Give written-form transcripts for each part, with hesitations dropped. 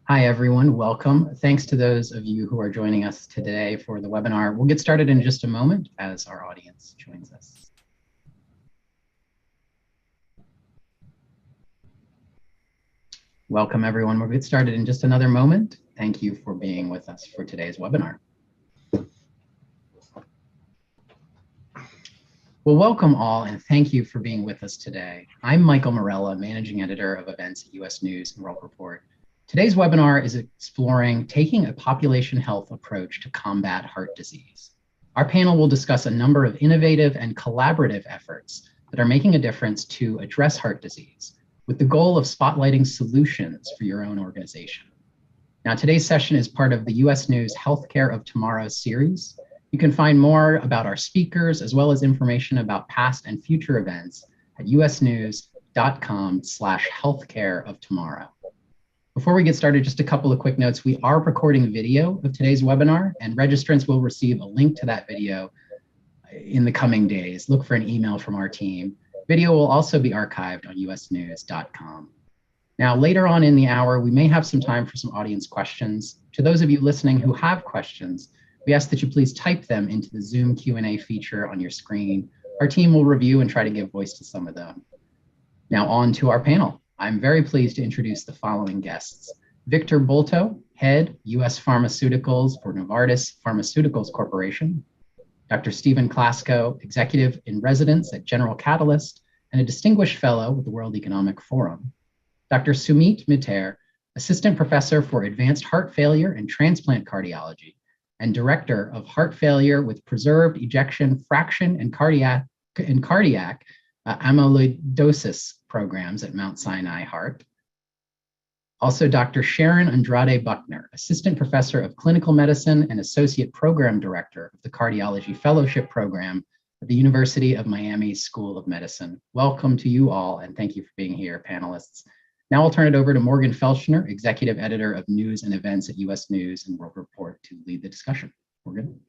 Hi, everyone. Welcome. Thanks to those of you who are joining us today for the webinar. We'll get started in just a moment as our audience joins us. Welcome, everyone. We'll get started in just another moment. Thank you for being with us for today's webinar. Well, welcome all, and thank you for being with us today. I'm Michael Morella, Managing Editor of Events at US News and World Report. Today's webinar is exploring taking a population health approach to combat heart disease. Our panel will discuss a number of innovative and collaborative efforts that are making a difference to address heart disease, with the goal of spotlighting solutions for your own organization. Now, today's session is part of the US News Healthcare of Tomorrow series. You can find more about our speakers, as well as information about past and future events at usnews.com/healthcareoftomorrow. Before we get started, just a couple of quick notes. We are recording video of today's webinar, and registrants will receive a link to that video in the coming days. Look for an email from our team. Video will also be archived on usnews.com. Now, later on in the hour, we may have some time for some audience questions. To those of you listening who have questions, we ask that you please type them into the Zoom Q&A feature on your screen. Our team will review and try to give voice to some of them. Now on to our panel. I'm very pleased to introduce the following guests. Victor Bolto, Head, U.S. Pharmaceuticals for Novartis Pharmaceuticals Corporation. Dr. Stephen Classico, Executive in Residence at General Catalyst and a Distinguished Fellow with the World Economic Forum. Dr. Sumit Mitter, Assistant Professor for Advanced Heart Failure and Transplant Cardiology, and Director of Heart Failure with Preserved Ejection Fraction and Cardiac Amyloidosis Programs at Mount Sinai Heart. Also, Dr. Sharon Andrade Buckner, Assistant Professor of Clinical Medicine and Associate Program Director of the Cardiology Fellowship Program at the University of Miami School of Medicine. Welcome to you all, and thank you for being here, panelists. Now I'll turn it over to Morgan Felchner, Executive Editor of News and Events at US News and World Report, to lead the discussion. Morgan.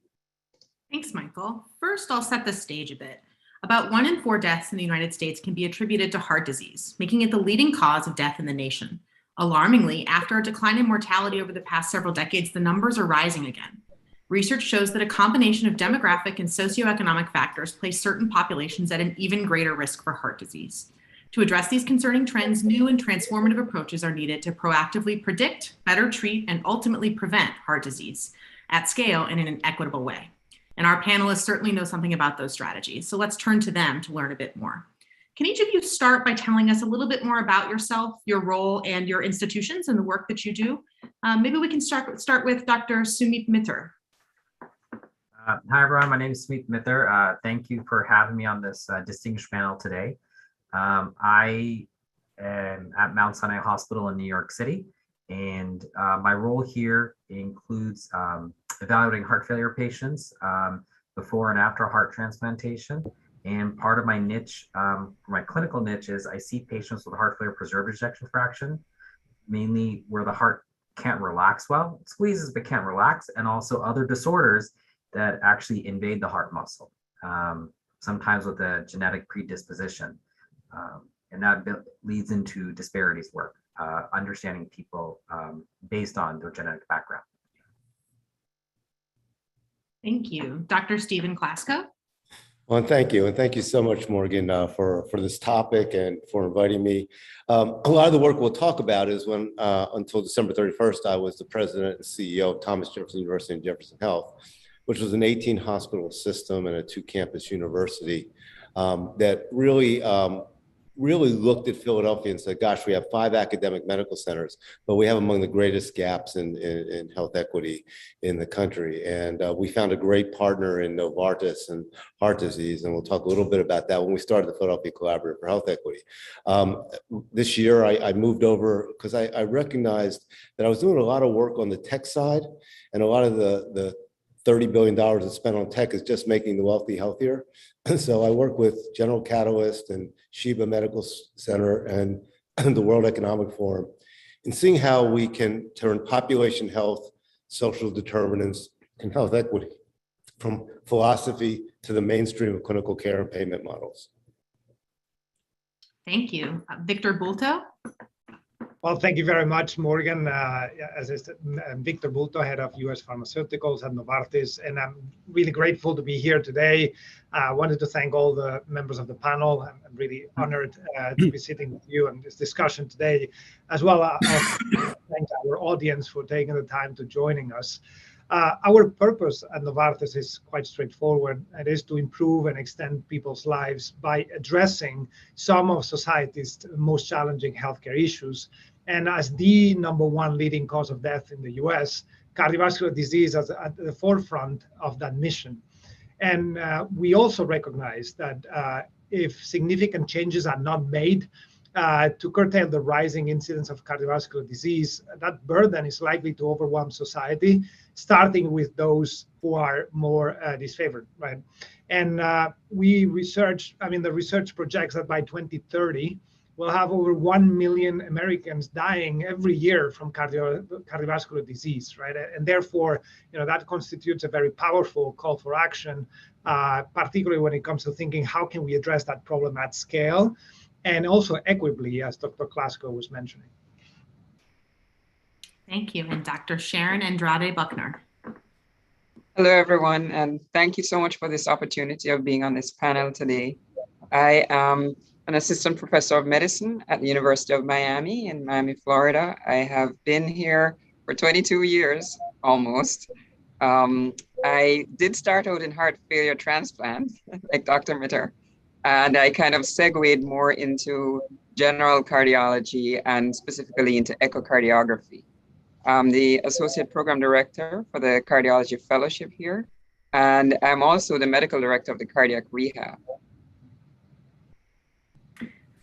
Thanks, Michael. First, I'll set the stage a bit. About 1 in 4 deaths in the United States can be attributed to heart disease, making it the leading cause of death in the nation. Alarmingly, after a decline in mortality over the past several decades, the numbers are rising again. Research shows that a combination of demographic and socioeconomic factors place certain populations at an even greater risk for heart disease. To address these concerning trends, new and transformative approaches are needed to proactively predict, better treat, and ultimately prevent heart disease at scale and in an equitable way. And our panelists certainly know something about those strategies, so let's turn to them to learn a bit more. Can each of you start by telling us a little bit more about yourself, your role, and your institutions and the work that you do? Maybe we can start with Dr. Sumit Mitter. Hi, everyone. My name is Sumit Mitter. Thank you for having me on this distinguished panel today. I am at Mount Sinai Hospital in New York City, and my role here includes evaluating heart failure patients before and after heart transplantation. And part of my niche, my clinical niche, is I see patients with heart failure preserved ejection fraction, mainly where the heart can't relax well, it squeezes but can't relax, and also other disorders that actually invade the heart muscle, sometimes with a genetic predisposition. And that leads into disparities work, understanding people based on their genetic background. Thank you. Dr. Stephen Classico. Well, thank you. And thank you so much, Morgan, for this topic and for inviting me. A lot of the work we'll talk about is when, until December 31st, I was the president and CEO of Thomas Jefferson University and Jefferson Health, which was an 18-hospital system and a 2-campus university that really looked at Philadelphia and said, gosh, we have 5 academic medical centers, but we have among the greatest gaps in health equity in the country. And we found a great partner in Novartis and heart disease, and we'll talk a little bit about that when we started the Philadelphia Collaborative for Health Equity. This year, I moved over because I recognized that I was doing a lot of work on the tech side, and a lot of the $30 billion that's spent on tech is just making the wealthy healthier. So I work with General Catalyst and Sheba Medical Center and the World Economic Forum in seeing how we can turn population health, social determinants, and health equity from philosophy to the mainstream of clinical care and payment models. Thank you. Victor Bolto. Well, thank you very much, Morgan. As I said, I'm Victor Bolto, head of U.S. Pharmaceuticals at Novartis, and I'm really grateful to be here today. I wanted to thank all the members of the panel. I'm really honored to be sitting with you on this discussion today, as well as thank our audience for taking the time to joining us. Our purpose at Novartis is quite straightforward. It is to improve and extend people's lives by addressing some of society's most challenging healthcare issues. And as the #1 leading cause of death in the US, cardiovascular disease is at the forefront of that mission. And we also recognize that if significant changes are not made to curtail the rising incidence of cardiovascular disease, that burden is likely to overwhelm society, starting with those who are more disfavored, right? And the research projects that by 2030, we'll have over 1 million Americans dying every year from cardiovascular disease, right? And therefore, that constitutes a very powerful call for action, particularly when it comes to thinking how can we address that problem at scale, and also equitably, as Dr. Classico was mentioning. Thank you. And Dr. Sharon Buckner. Hello, everyone, and thank you so much for this opportunity of being on this panel today. I am an assistant professor of medicine at the University of Miami in Miami, Florida. I have been here for 22 years, almost. I did start out in heart failure transplant, like Dr. Mitter, and I kind of segued more into general cardiology and specifically into echocardiography. I'm the associate program director for the cardiology fellowship here, and I'm also the medical director of the cardiac rehab.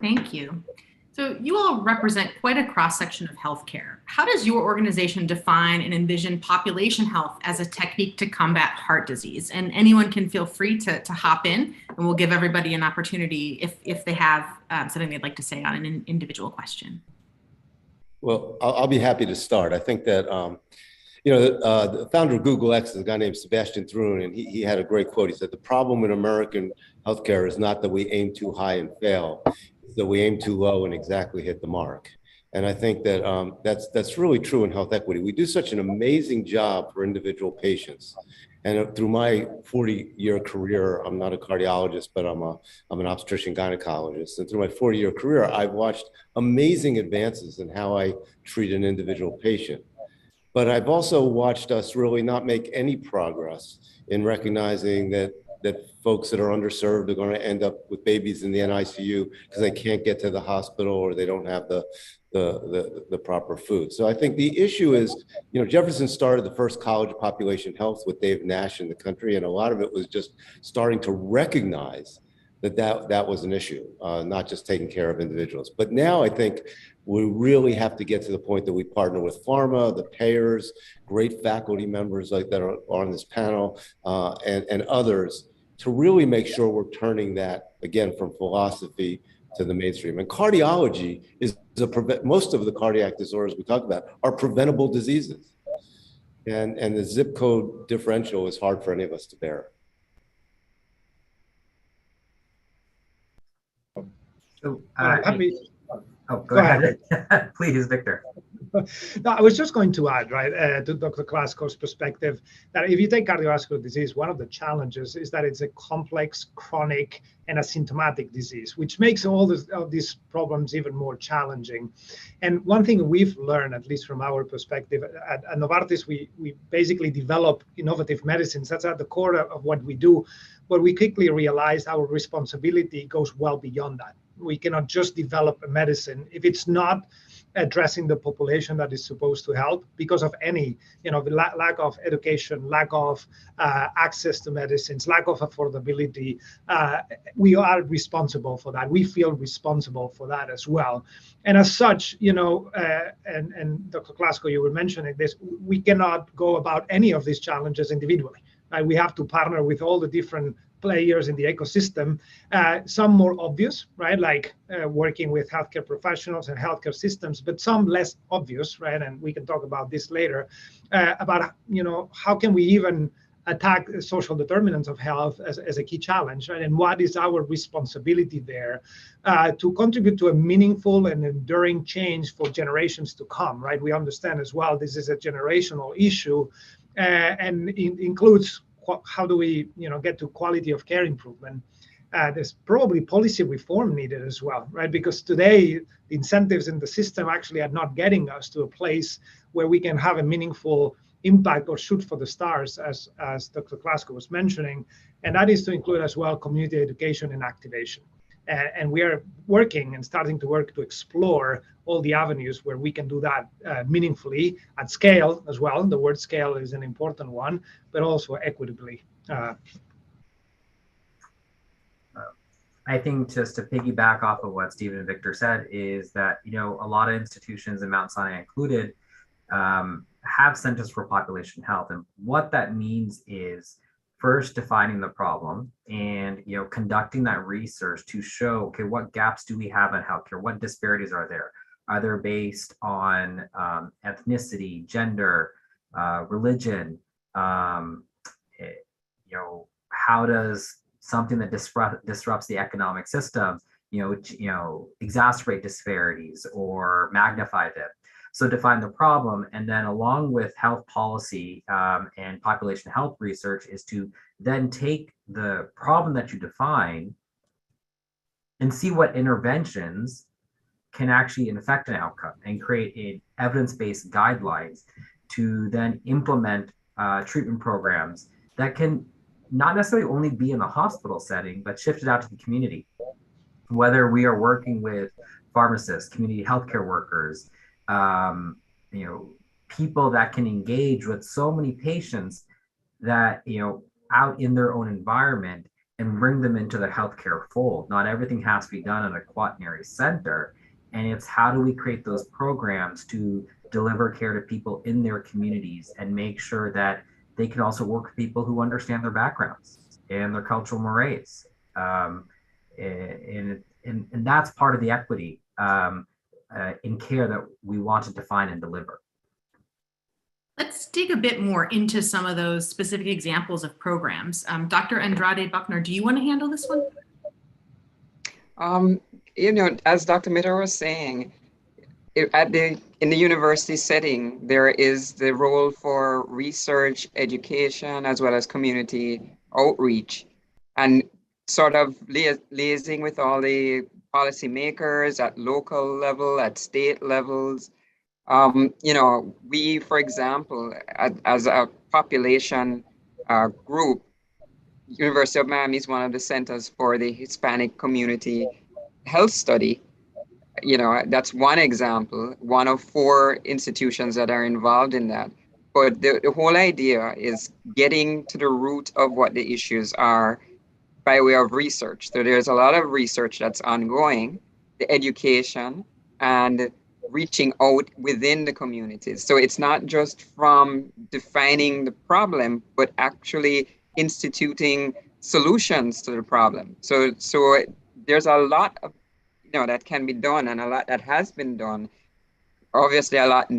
Thank you. So you all represent quite a cross-section of healthcare. How does your organization define and envision population health as a technique to combat heart disease? And anyone can feel free to hop in, and we'll give everybody an opportunity if they have something they'd like to say on an individual question. Well, I'll be happy to start. I think that, the founder of Google X is a guy named Sebastian Thrun, and he had a great quote. He said, "The problem in American healthcare is not that we aim too high and fail, it's that we aim too low and exactly hit the mark." And I think that that's really true in health equity. We do such an amazing job for individual patients. And through my 40-year career, I'm not a cardiologist, but I'm an obstetrician gynecologist. And through my 40-year career, I've watched amazing advances in how I treat an individual patient. But I've also watched us really not make any progress in recognizing that folks that are underserved are going to end up with babies in the NICU because they can't get to the hospital or they don't have the proper food. So I think the issue is, Jefferson started the first college of population health with Dave Nash in the country, and a lot of it was just starting to recognize that was an issue, not just taking care of individuals. But now I think we really have to get to the point that we partner with pharma, the payers, great faculty members like that are on this panel, and others to really make sure we're turning that, again, from philosophy to the mainstream. And cardiology is most of the cardiac disorders we talk about are preventable diseases. And the zip code differential is hard for any of us to bear. So, go ahead. Please, Victor. No, I was just going to add, right, to Dr. Classico's perspective, that if you take cardiovascular disease, one of the challenges is that it's a complex, chronic, and asymptomatic disease, which makes all these problems even more challenging. And one thing we've learned, at least from our perspective, at Novartis, we basically develop innovative medicines. That's at the core of what we do. But we quickly realized our responsibility goes well beyond that. We cannot just develop a medicine if it's not addressing the population that is supposed to help because of any, lack of education, lack of access to medicines, lack of affordability. We are responsible for that. We feel responsible for that as well. And as such, and Dr. Classico, you were mentioning this, we cannot go about any of these challenges individually. Right? We have to partner with all the different players in the ecosystem, some more obvious, right? Like working with healthcare professionals and healthcare systems, but some less obvious, right? And we can talk about this later, about, how can we even attack social determinants of health as a key challenge, right? And what is our responsibility there to contribute to a meaningful and enduring change for generations to come, right? We understand as well this is a generational issue, and it includes how do we, get to quality of care improvement. There's probably policy reform needed as well, right? Because today the incentives in the system actually are not getting us to a place where we can have a meaningful impact or shoot for the stars, as Dr. Classico was mentioning, and that is to include as well community education and activation. And we are working and starting to work to explore all the avenues where we can do that meaningfully at scale as well. The word scale is an important one, but also equitably. I think just to piggyback off of what Stephen and Victor said is that, a lot of institutions, and Mount Sinai included, have centers for population health. And what that means is first defining the problem and, conducting that research to show, okay, what gaps do we have in healthcare? What disparities are there? Are they based on ethnicity, gender, religion? How does something that disrupts the economic system, exacerbate disparities or magnify them? So define the problem, and then along with health policy and population health research is to then take the problem that you define and see what interventions can actually affect an outcome and create evidence-based guidelines to then implement treatment programs that can not necessarily only be in the hospital setting, but shifted out to the community. Whether we are working with pharmacists, community healthcare workers, people that can engage with so many patients that, out in their own environment and bring them into the healthcare fold. Not everything has to be done at a quaternary center. And it's how do we create those programs to deliver care to people in their communities and make sure that they can also work with people who understand their backgrounds and their cultural mores. And that's part of the equity in care that we want to define and deliver. Let's dig a bit more into some of those specific examples of programs. Dr. Andrade Buckner, do you want to handle this one? As Dr. Mitter was saying, in the university setting, there is the role for research, education, as well as community outreach, and sort of liaising with all the policymakers at local level, at state levels. We, for example, as a population group, University of Miami is one of the centers for the Hispanic community health study. That's one example, one of 4 institutions that are involved in that. But the whole idea is getting to the root of what the issues are by way of research. So there's a lot of research that's ongoing, the education, and reaching out within the communities. So it's not just from defining the problem, but actually instituting solutions to the problem. So there's a lot of that can be done, and a lot that has been done. Obviously, a lot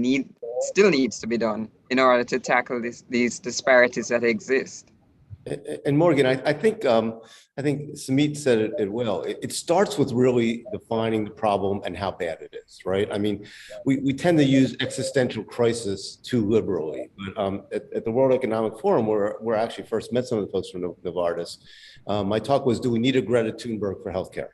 still needs to be done in order to tackle these disparities that exist. And Morgan, I think Samit said it well. It starts with really defining the problem and how bad it is, right? I mean, we tend to use existential crisis too liberally. But at the World Economic Forum, where I actually first met some of the folks from Novartis, my talk was, do we need a Greta Thunberg for healthcare?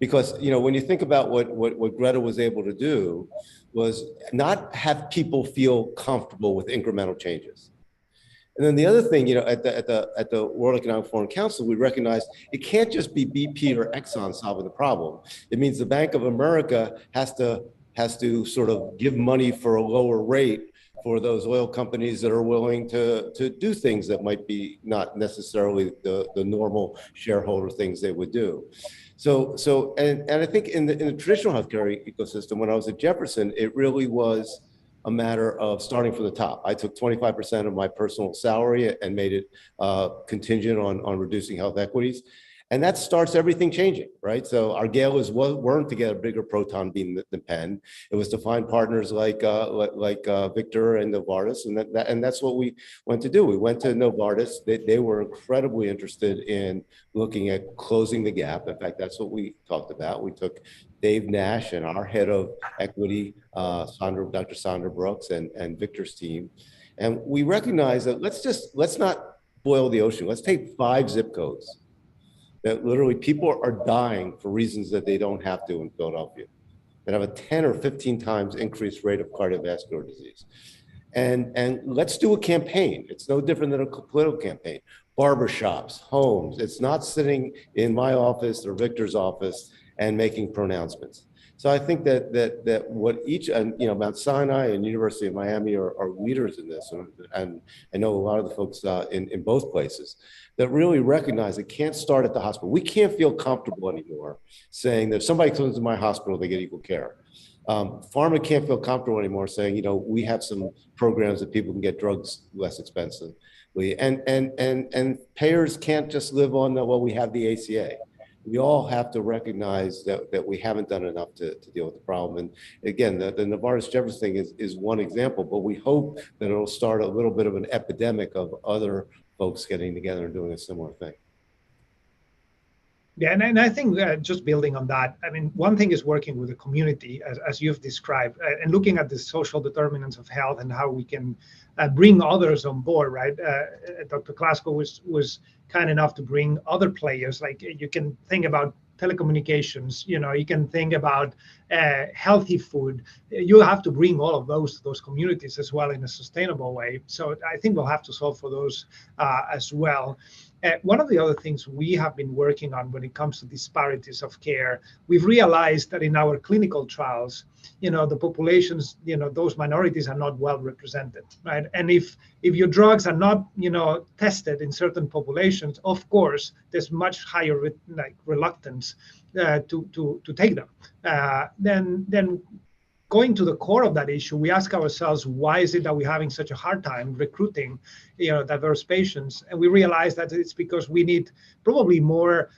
Because, when you think about what Greta was able to do was not have people feel comfortable with incremental changes. And then the other thing, at the World Economic Forum Council, we recognized it can't just be BP or Exxon solving the problem. It means the Bank of America has to sort of give money for a lower rate for those oil companies that are willing to do things that might be not necessarily the normal shareholder things they would do. So I think in the traditional healthcare ecosystem, when I was at Jefferson, it really was a matter of starting from the top. I took 25% of my personal salary and made it contingent on reducing health equities. And that starts everything changing, right? So our goal weren't to get a bigger proton beam than Penn. It was to find partners like Victor and Novartis, and that's what we went to do. We went to Novartis. They were incredibly interested in looking at closing the gap. In fact, that's what we talked about. We took Dave Nash and our head of equity, Dr. Sandra Brooks, and Victor's team, and we recognized that let's not boil the ocean. Let's take 5 zip codes that literally people are dying for reasons that they don't have to in Philadelphia, that have a 10 or 15 times increased rate of cardiovascular disease. And let's do a campaign. It's no different than a political campaign. Barbershops, homes. It's not sitting in my office or Victor's office and making pronouncements. So I think that what each, and Mount Sinai and University of Miami are leaders in this, and I know a lot of the folks in both places that really recognize it can't start at the hospital. We can't feel comfortable anymore saying that if somebody comes to my hospital, they get equal care. Pharma can't feel comfortable anymore saying, we have some programs that people can get drugs less expensively, and payers can't just live on we have the ACA. We all have to recognize that we haven't done enough to deal with the problem. And again, the Novartis Jefferson thing is one example, but we hope that it'll start a little bit of an epidemic of other folks getting together and doing a similar thing. Yeah, and I think just building on that, I mean, one thing is working with the community, as you've described, and looking at the social determinants of health and how we can bring others on board, right? Dr. Classico was kind enough to bring other players, like you can think about telecommunications, you can think about healthy food. You have to bring all of those communities as well in a sustainable way. So I think we'll have to solve for those as well. One of the other things we have been working on when it comes to disparities of care, we've realized that in our clinical trials, the populations, those minorities are not well represented, right? And if your drugs are not, tested in certain populations, of course, there's much higher reluctance to take them. Then going to the core of that issue, we ask ourselves, why is it that we're having such a hard time recruiting, diverse patients? And we realize that it's because we need probably more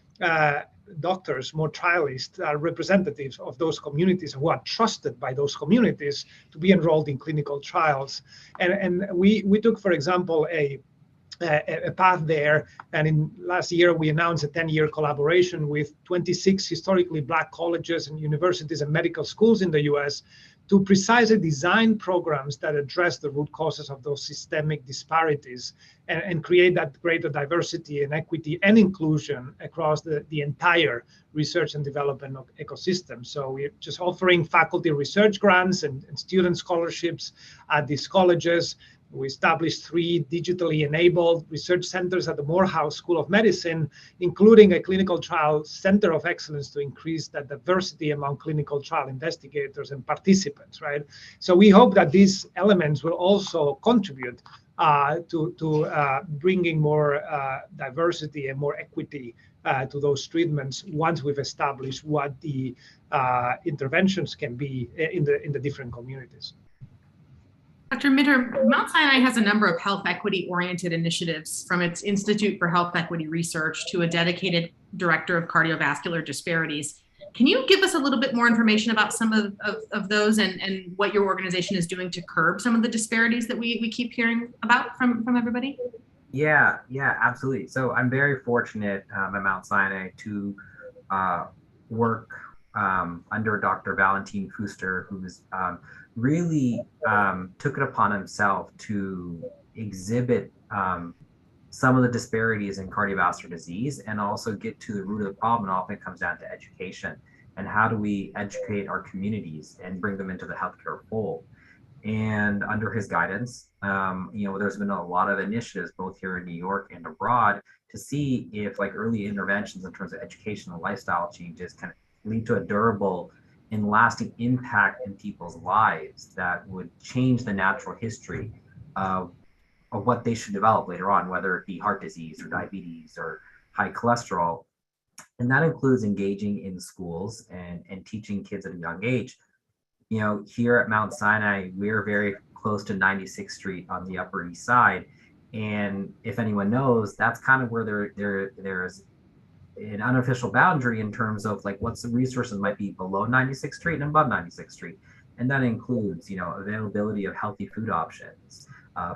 doctors, more trialists, representatives of those communities who are trusted by those communities to be enrolled in clinical trials. And we took, for example, a path there. And in last year, we announced a 10-year collaboration with 26 historically Black colleges and universities and medical schools in the US to precisely design programs that address the root causes of those systemic disparities and create that greater diversity and equity and inclusion across the entire research and development ecosystem. So we're just offering faculty research grants and student scholarships at these colleges. We established 3 digitally enabled research centers at the Morehouse School of Medicine, including a clinical trial center of excellence to increase that diversity among clinical trial investigators and participants, right? So we hope that these elements will also contribute to bringing more diversity and more equity to those treatments once we've established what the interventions can be in the different communities. Dr. Mitter, Mount Sinai has a number of health equity-oriented initiatives, from its Institute for Health Equity Research to a dedicated director of cardiovascular disparities. Can you give us a little bit more information about some of those and what your organization is doing to curb some of the disparities that we keep hearing about from everybody? Yeah, absolutely. So I'm very fortunate at Mount Sinai to work under Dr. Valentin Fuster, who's really took it upon himself to exhibit some of the disparities in cardiovascular disease and also get to the root of the problem. And often it comes down to education and how do we educate our communities and bring them into the healthcare fold. And under his guidance, there's been a lot of initiatives both here in New York and abroad to see if early interventions in terms of education and lifestyle changes can lead to a durable and lasting impact in people's lives that would change the natural history of what they should develop later on, whether it be heart disease or diabetes or high cholesterol. And that includes engaging in schools and teaching kids at a young age. Here at Mount Sinai, we're very close to 96th Street on the Upper East Side. And if anyone knows, that's kind of where there's an unofficial boundary in terms of like what's the resources might be below 96th Street and above 96th Street. And that includes, availability of healthy food options,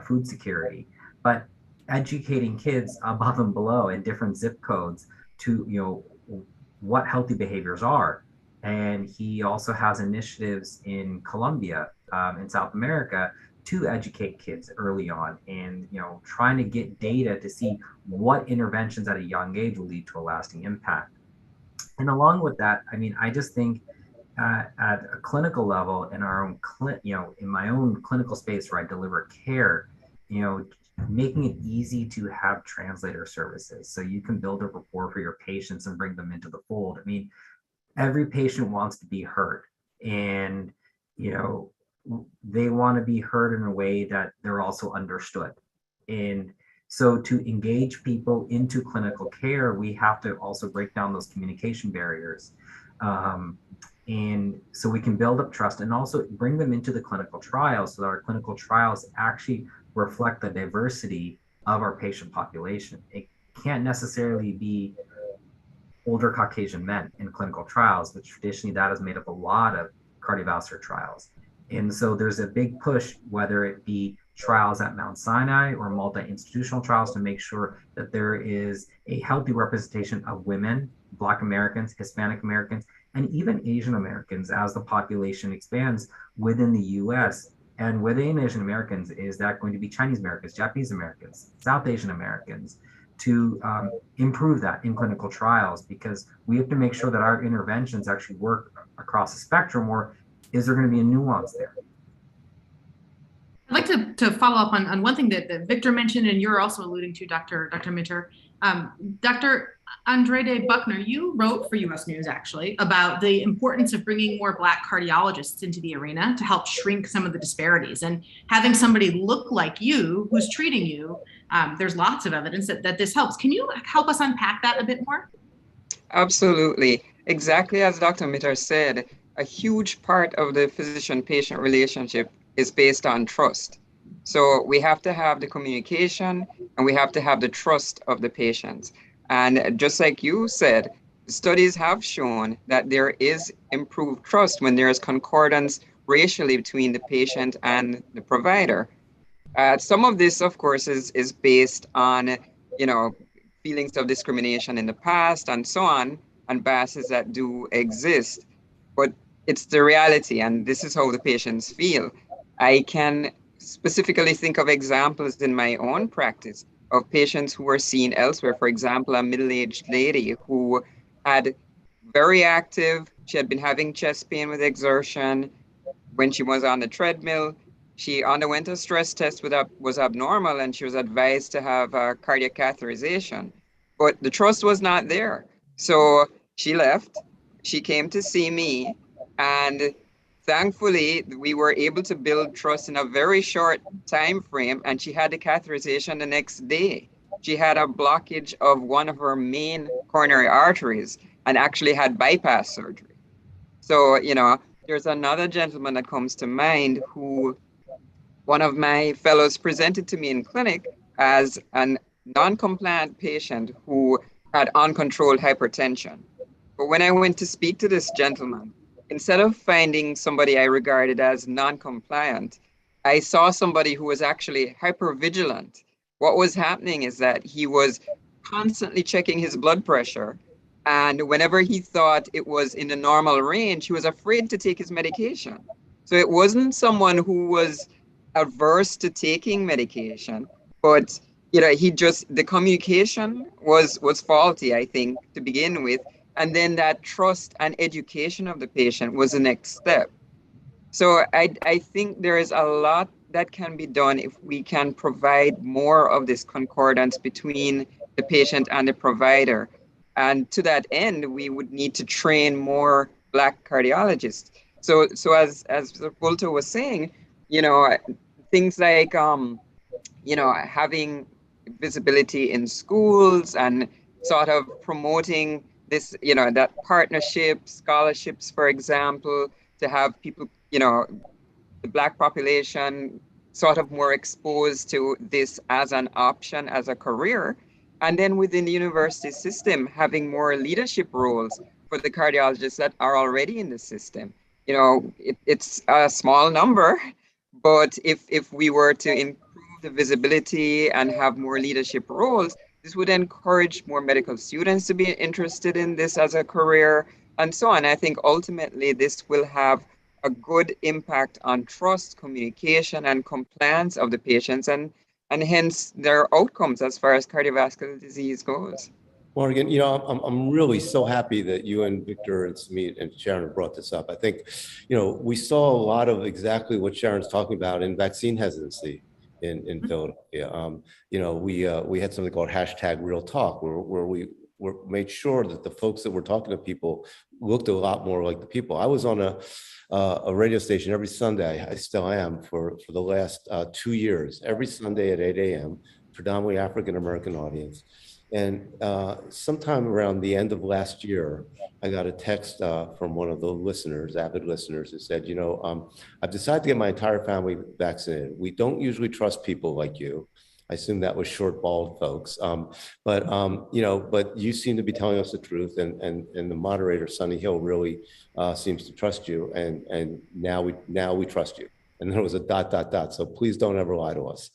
food security, but educating kids above and below in different zip codes to, what healthy behaviors are. And he also has initiatives in Colombia, in South America, to educate kids early on, and trying to get data to see what interventions at a young age will lead to a lasting impact. And along with that, I just think at a clinical level, in our own in my own clinical space where I deliver care, making it easy to have translator services so you can build a rapport for your patients and bring them into the fold. Every patient wants to be heard, and they want to be heard in a way that they're also understood. And so to engage people into clinical care, we have to also break down those communication barriers. And so we can build up trust and also bring them into the clinical trials so that our clinical trials actually reflect the diversity of our patient population. It can't necessarily be older Caucasian men in clinical trials, but traditionally that has made up a lot of cardiovascular trials. And so there's a big push, whether it be trials at Mount Sinai or multi-institutional trials, to make sure that there is a healthy representation of women, Black Americans, Hispanic Americans, and even Asian Americans as the population expands within the US. And within Asian Americans, is that going to be Chinese Americans, Japanese Americans, South Asian Americans, to improve that in clinical trials, because we have to make sure that our interventions actually work across the spectrum, or is there going to be a nuance there? I'd like to follow up on one thing that Victor mentioned, and you're also alluding to, Dr. Mitter. Dr. Robert Buckner, you wrote for US News actually about the importance of bringing more Black cardiologists into the arena to help shrink some of the disparities, and having somebody look like you who's treating you. There's lots of evidence that this helps. Can you help us unpack that a bit more? Absolutely. Exactly as Dr. Mitter said, a huge part of the physician-patient relationship is based on trust. So we have to have the communication and we have to have the trust of the patients. And just like you said, studies have shown that there is improved trust when there is concordance racially between the patient and the provider. Some of this, of course, is based on, feelings of discrimination in the past and so on, and biases that do exist. But it's the reality, and this is how the patients feel. I can specifically think of examples in my own practice of patients who were seen elsewhere. For example, a middle-aged lady who had very active, she had been having chest pain with exertion. When she was on the treadmill, she underwent a stress test was abnormal, and she was advised to have a cardiac catheterization. But the trust was not there. So she left, she came to see me, and thankfully, we were able to build trust in a very short time frame, and she had the catheterization the next day. She had a blockage of one of her main coronary arteries and actually had bypass surgery. So, there's another gentleman that comes to mind who one of my fellows presented to me in clinic as a non-compliant patient who had uncontrolled hypertension. But when I went to speak to this gentleman, instead of finding somebody I regarded as non-compliant, I saw somebody who was actually hypervigilant. What was happening is that he was constantly checking his blood pressure. And whenever he thought it was in the normal range, he was afraid to take his medication. So it wasn't someone who was averse to taking medication, but the communication was faulty, I think, to begin with. And then that trust and education of the patient was the next step. So I think there is a lot that can be done if we can provide more of this concordance between the patient and the provider. And to that end, we would need to train more Black cardiologists. So as Bolto was saying, things like having visibility in schools and sort of promoting this, that partnership, scholarships, for example, to have people, the Black population sort of more exposed to this as an option, as a career, And then within the university system, having more leadership roles for the cardiologists that are already in the system. You know, it's a small number, but if we were to improve the visibility and have more leadership roles, this would encourage more medical students to be interested in this as a career and so on. I think ultimately this will have a good impact on trust, communication, and compliance of the patients, and hence their outcomes as far as cardiovascular disease goes. Morgan, you know, I'm really so happy that you and Victor and Smeet and Sharon brought this up. I think, you know, we saw a lot of exactly what Sharon's talking about in vaccine hesitancy in Philadelphia. You know, we had something called #RealTalk where we made sure that the folks that were talking to people looked a lot more like the people. I was on a radio station every Sunday. I still am for the last 2 years, every Sunday at 8 a.m., predominantly African-American audience. And sometime around the end of last year, I got a text from one of the listeners, avid listeners, who said, you know, I've decided to get my entire family vaccinated. We don't usually trust people like you. I assume that was short, bald folks. You know, but you seem to be telling us the truth, and the moderator, Sunny Hill, really seems to trust you, and now we trust you. And there was a ... So please don't ever lie to us.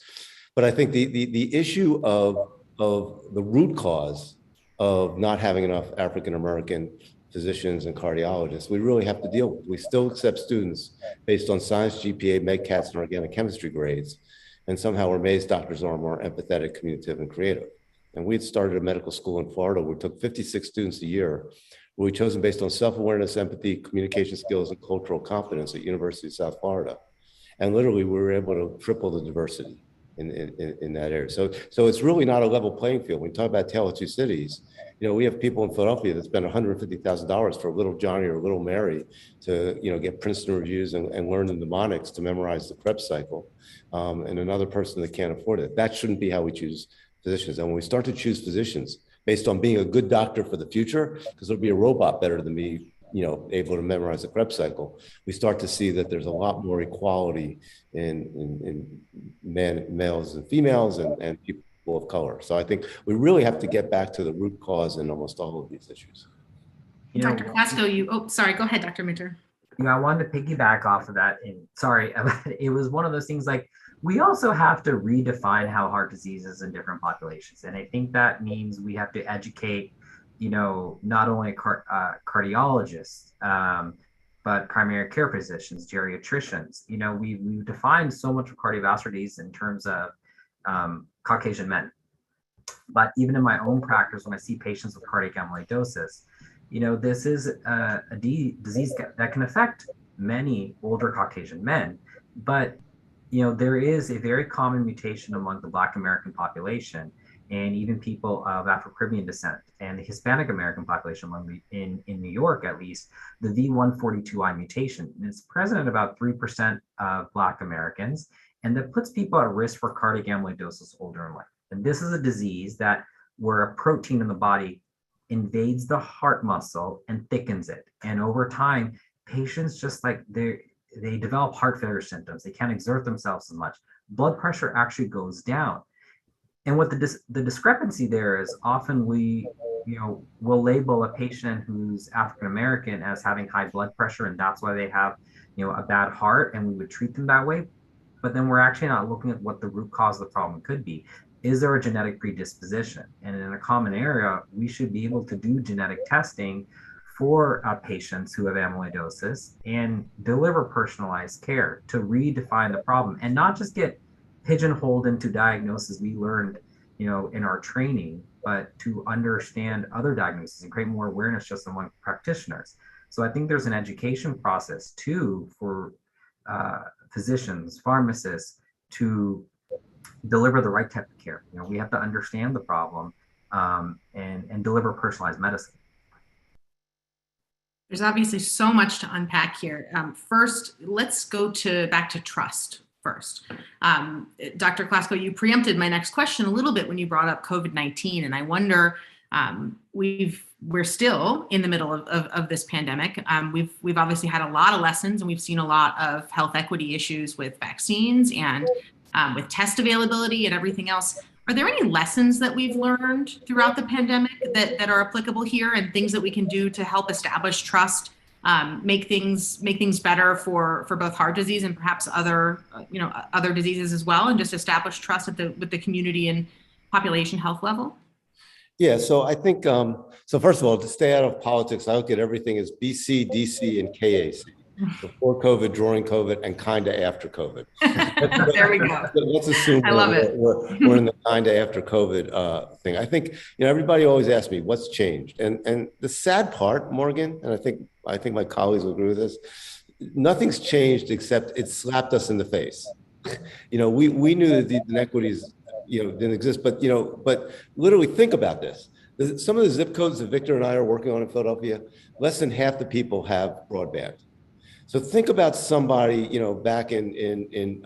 But I think the issue of the root cause of not having enough African-American physicians and cardiologists, we really have to deal with. We still accept students based on science, GPA, MedCats, and organic chemistry grades. And somehow we're amazed doctors are more empathetic, communicative, and creative. And we had started a medical school in Florida. We took 56 students a year. We chose them based on self-awareness, empathy, communication skills, and cultural competence at University of South Florida. And literally, we were able to triple the diversity in that area. So it's really not a level playing field. When we talk about Tale of Two Cities, you know, we have people in Philadelphia that spend $150,000 for little Johnny or little Mary to, you know, get Princeton reviews and learn the mnemonics to memorize the Krebs cycle, and another person that can't afford it. That shouldn't be how we choose physicians. And when we start to choose physicians based on being a good doctor for the future, because there'll be a robot better than me, you know, able to memorize the Krebs cycle, we start to see that there's a lot more equality in males and females and people of color. So I think we really have to get back to the root cause in almost all of these issues. You know, Dr. Classico, sorry, go ahead, Dr. Minter. You know, I wanted to piggyback off of that. And sorry, it was one of those things like, we also have to redefine how heart disease is in different populations. And I think that means we have to educate, you know, not only cardiologists, but primary care physicians, geriatricians. You know, we've defined so much of cardiovascular disease in terms of Caucasian men. But even in my own practice, when I see patients with cardiac amyloidosis, you know, this is a disease that can affect many older Caucasian men. But, you know, there is a very common mutation among the Black American population, and even people of Afro-Caribbean descent and the Hispanic American population, in New York at least, the V142I mutation. And it's present in about 3% of Black Americans, and that puts people at risk for cardiac amyloidosis older in life. And this is a disease where a protein in the body invades the heart muscle and thickens it. And over time, patients just like they develop heart failure symptoms. They can't exert themselves as much. Blood pressure actually goes down. And what the discrepancy there is, often we, you know, will label a patient who's African American as having high blood pressure, and that's why they have, you know, a bad heart, and we would treat them that way. But then we're actually not looking at what the root cause of the problem could be. Is there a genetic predisposition? And in a common area, we should be able to do genetic testing for patients who have amyloidosis and deliver personalized care to redefine the problem and not just get pigeonholed into diagnoses we learned, you know, in our training, but to understand other diagnoses and create more awareness just among practitioners. So I think there's an education process too for physicians, pharmacists to deliver the right type of care. You know, we have to understand the problem and deliver personalized medicine. There's obviously so much to unpack here. First, let's go back to trust first. Dr. Classico, you preempted my next question a little bit when you brought up COVID-19, and I wonder, we're still in the middle of this pandemic. We've obviously had a lot of lessons, and we've seen a lot of health equity issues with vaccines and with test availability and everything else. Are there any lessons that we've learned throughout the pandemic that are applicable here, and things that we can do to help establish trust, make things better for both heart disease and perhaps other other diseases as well, and just establish trust with the community and population health level? Yeah, so I think, so first of all, to stay out of politics, I look at everything as BC, DC, and KAC. Before COVID, during COVID, and kind of after COVID. There we go. Let's assume I love it. We're in the kind of after COVID thing. I think, everybody always asks me, what's changed? And the sad part, Morgan, and I think my colleagues will agree with this, nothing's changed except it slapped us in the face. We knew that these inequities didn't exist, but literally think about this. Some of the zip codes that Victor and I are working on in Philadelphia, less than half the people have broadband. So think about somebody, back in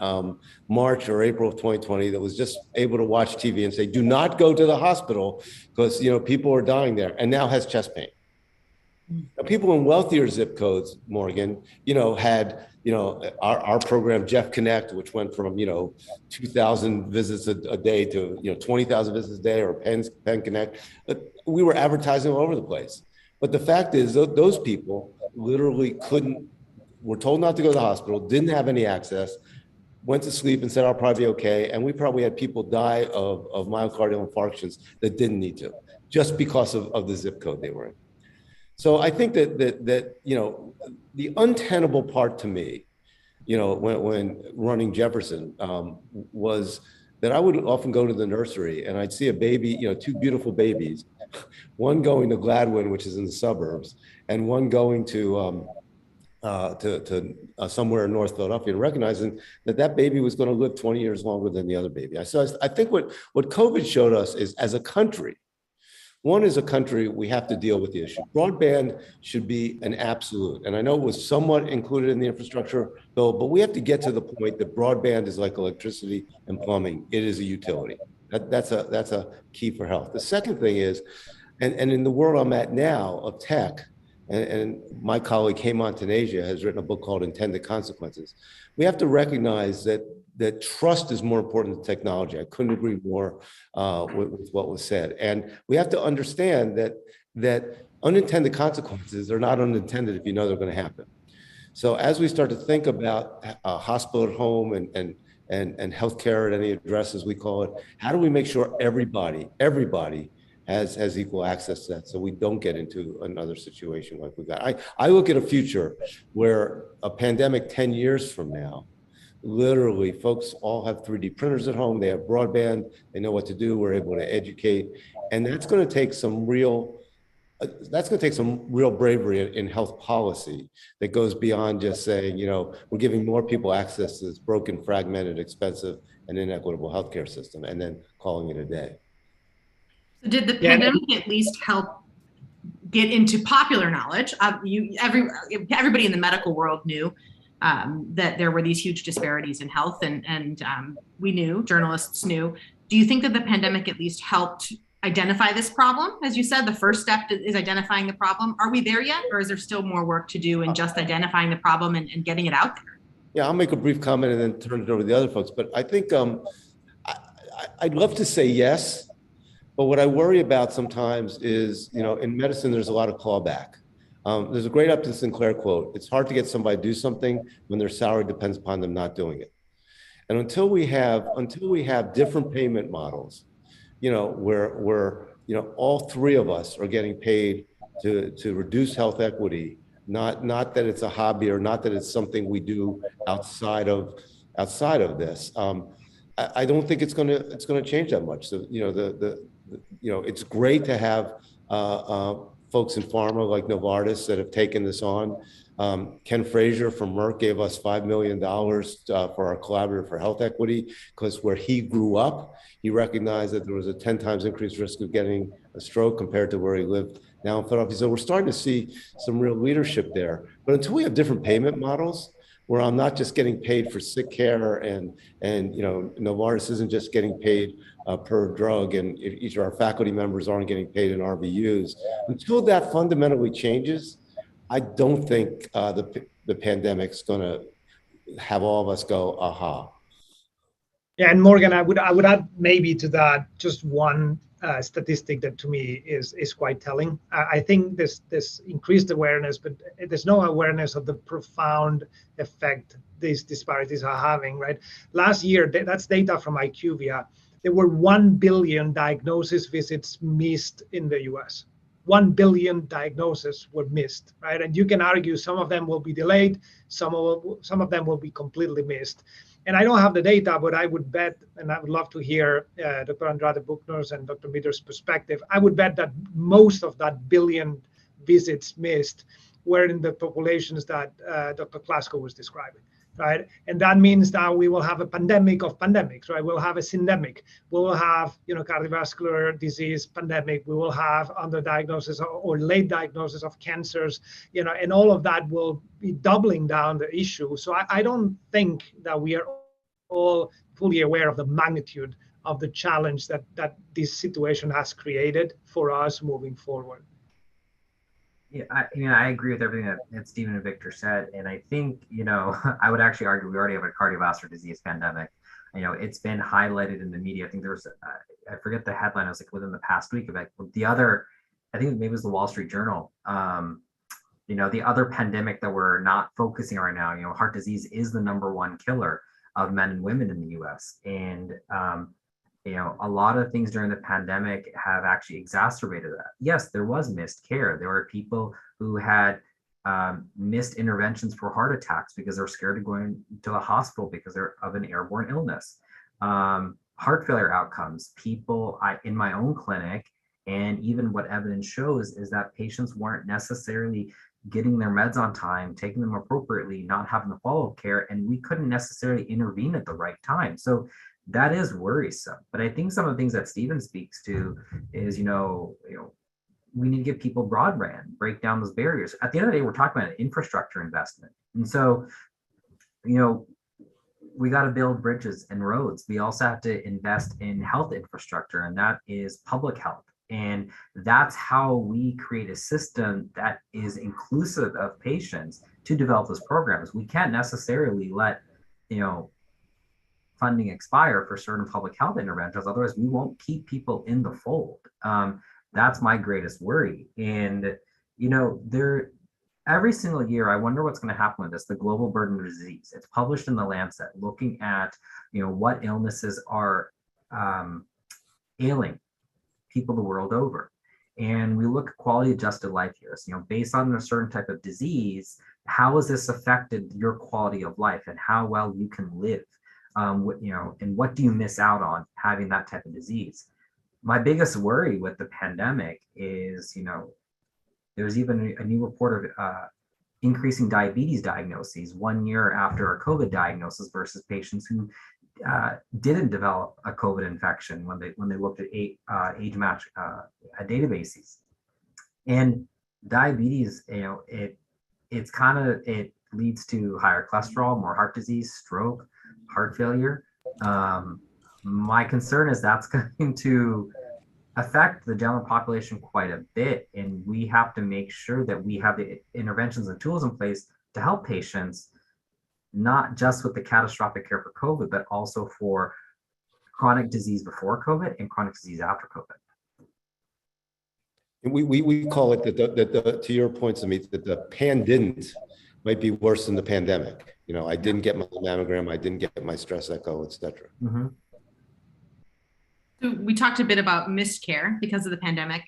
March or April of 2020 that was just able to watch TV and say, do not go to the hospital because, people are dying there, and now has chest pain. Now, people in wealthier zip codes, Morgan, had, our program, Jeff Connect, which went from, 2,000 visits a day to, 20,000 visits a day, or Penn Connect. We were advertising all over the place. But the fact is, those people literally were told not to go to the hospital, didn't have any access, went to sleep and said, I'll probably be okay. And we probably had people die of myocardial infarctions that didn't need to, just because of the zip code they were in. So I think that the untenable part to me, when running Jefferson, was that I would often go to the nursery and I'd see a baby, two beautiful babies, one going to Gladwin, which is in the suburbs, and one going to somewhere in North Philadelphia, and recognizing that baby was going to live 20 years longer than the other baby. So I think what COVID showed us is, as a country, as a country, we have to deal with the issue. Broadband should be an absolute. And I know it was somewhat included in the infrastructure bill, but we have to get to the point that broadband is like electricity and plumbing. It is a utility. That's a key for health. The second thing is, and in the world I'm at now of tech, and my colleague Hemant Taneja has written a book called Intended Consequences. We have to recognize that trust is more important than technology. I couldn't agree more with what was said. And we have to understand that unintended consequences are not unintended if you know they're going to happen. So as we start to think about a hospital at home and healthcare at any address, as we call it, how do we make sure everybody has equal access to that, so we don't get into another situation like we got. I look at a future where a pandemic 10 years from now, literally folks all have 3D printers at home, they have broadband, they know what to do, we're able to educate. And that's going to take some real bravery in health policy that goes beyond just saying, we're giving more people access to this broken, fragmented, expensive, and inequitable healthcare system, and then calling it a day. Did the pandemic at least help get into popular knowledge? Everybody in the medical world knew that there were these huge disparities in health, and we knew, journalists knew. Do you think that the pandemic at least helped identify this problem? As you said, the first step is identifying the problem. Are we there yet, or is there still more work to do in just identifying the problem and getting it out there? Yeah, I'll make a brief comment and then turn it over to the other folks. But I think I'd love to say yes. But what I worry about sometimes is, in medicine, there's a lot of clawback. There's a great Upton Sinclair quote: "It's hard to get somebody to do something when their salary depends upon them not doing it." And until we have different payment models, where all three of us are getting paid to reduce health equity, not that it's a hobby or not that it's something we do outside of this. I don't think it's going to change that much. So it's great to have folks in pharma like Novartis that have taken this on. Ken Frazier from Merck gave us $5 million for our Collaborative for Health Equity, because where he grew up, he recognized that there was a 10 times increased risk of getting a stroke compared to where he lived now in Philadelphia. So we're starting to see some real leadership there. But until we have different payment models, where I'm not just getting paid for sick care, and Novartis isn't just getting paid per drug, and each of our faculty members aren't getting paid in RVUs. Until that fundamentally changes, I don't think the pandemic's going to have all of us go, aha. Yeah, and Morgan, I would add maybe to that just one statistic that to me is quite telling. I think this increased awareness, but there's no awareness of the profound effect these disparities are having. Right, last year, that's data from IQVIA. There were 1 billion diagnosis visits missed in the U.S. 1 billion diagnoses were missed, right? And you can argue some of them will be delayed, some of them will be completely missed. And I don't have the data, but I would bet, and I would love to hear Dr. Andrade Buchner's and Dr. Mitter's perspective, I would bet that most of that billion visits missed were in the populations that Dr. Classico was describing, right? And that means that we will have a pandemic of pandemics, right? We'll have a syndemic. We will have, cardiovascular disease pandemic. We will have underdiagnosis or late diagnosis of cancers, and all of that will be doubling down the issue. So I don't think that we are all fully aware of the magnitude of the challenge that this situation has created for us moving forward. Yeah, I agree with everything that Stephen and Victor said. And I think, I would actually argue we already have a cardiovascular disease pandemic. It's been highlighted in the media. I think there was, I forget the headline, it was like within the past week of it. The other, I think maybe it was the Wall Street Journal. The other pandemic that we're not focusing on right now, heart disease is the #1 killer of men and women in the US. And, a lot of things during the pandemic have actually exacerbated that. Yes, there was missed care. There were people who had missed interventions for heart attacks because they're scared of going to a hospital because they're of an airborne illness. Heart failure outcomes, people in my own clinic, and even what evidence shows is that patients weren't necessarily getting their meds on time, taking them appropriately, not having the follow-up care, and we couldn't necessarily intervene at the right time. So that is worrisome. But I think some of the things that Stephen speaks to is, we need to give people broadband, break down those barriers. At the end of the day, we're talking about an infrastructure investment. And so, we got to build bridges and roads. We also have to invest in health infrastructure, and that is public health. And that's how we create a system that is inclusive of patients to develop those programs. We can't necessarily let, funding expire for certain public health interventions. Otherwise, we won't keep people in the fold. That's my greatest worry. And, every single year, I wonder what's going to happen with this, the global burden of disease. It's published in the Lancet, looking at, what illnesses are ailing people the world over. And we look at quality adjusted life years, based on a certain type of disease, how has this affected your quality of life and how well you can live? And what do you miss out on having that type of disease? My biggest worry with the pandemic is, there's even a new report of increasing diabetes diagnoses 1 year after a COVID diagnosis versus patients who didn't develop a COVID infection when they looked at age match databases. And diabetes, it leads to higher cholesterol, more heart disease, stroke, heart failure. My concern is that's going to affect the general population quite a bit, and we have to make sure that we have the interventions and tools in place to help patients, not just with the catastrophic care for COVID, but also for chronic disease before COVID and chronic disease after COVID. We call it that to your points, Amit, that the pan-didn't might be worse than the pandemic. I didn't get my mammogram, I didn't get my stress echo, et cetera. Mm-hmm. So we talked a bit about missed care because of the pandemic.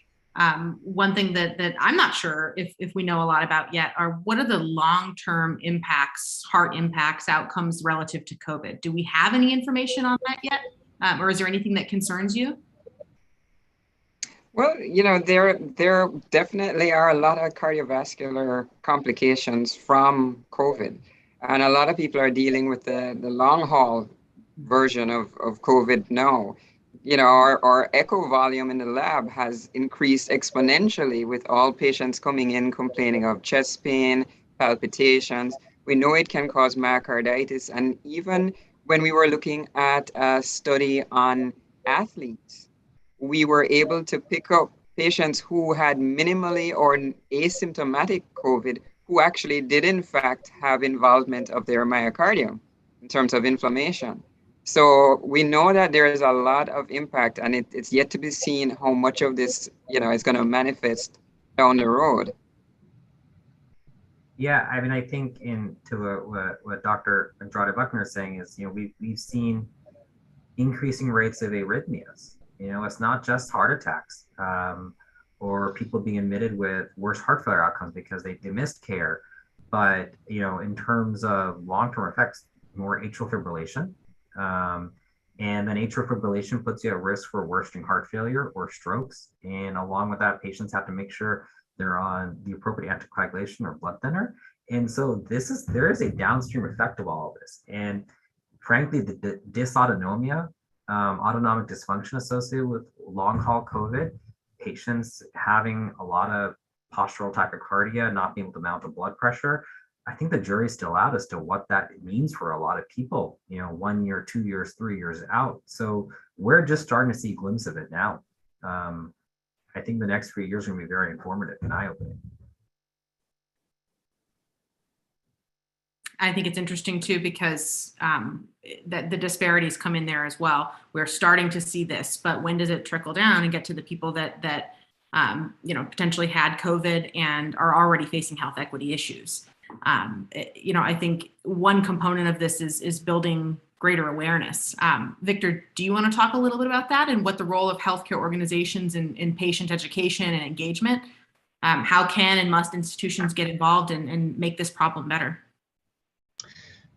One thing that I'm not sure if we know a lot about yet are what are the long-term impacts, heart impacts, outcomes relative to COVID? Do we have any information on that yet? Or is there anything that concerns you? Well, there definitely are a lot of cardiovascular complications from COVID. And a lot of people are dealing with the long haul version of COVID now. Our echo volume in the lab has increased exponentially with all patients coming in complaining of chest pain, palpitations. We know it can cause myocarditis. And even when we were looking at a study on athletes, we were able to pick up patients who had minimally or asymptomatic COVID who actually did in fact have involvement of their myocardium in terms of inflammation. So we know that there is a lot of impact, and it's yet to be seen how much of this, is going to manifest down the road. Yeah, I mean, I think what Dr. Robert Buckner is saying is, we've seen increasing rates of arrhythmias. It's not just heart attacks or people being admitted with worse heart failure outcomes because they missed care. But, in terms of long-term effects, more atrial fibrillation. And then atrial fibrillation puts you at risk for worsening heart failure or strokes. And along with that, patients have to make sure they're on the appropriate anticoagulation or blood thinner. And so there is a downstream effect of all of this. And frankly, the dysautonomia, autonomic dysfunction associated with long haul COVID, patients having a lot of postural tachycardia, not being able to mount the blood pressure. I think the jury's still out as to what that means for a lot of people, 1 year, 2 years, 3 years out. So we're just starting to see a glimpse of it now. I think the next few years are going to be very informative and eye-opening. I think it's interesting too, because that the disparities come in there as well. We're starting to see this, but when does it trickle down and get to the people that potentially had COVID and are already facing health equity issues? I think one component of this is building greater awareness. Victor, do you want to talk a little bit about that and what the role of healthcare organizations in patient education and engagement? How can and must institutions get involved and make this problem better?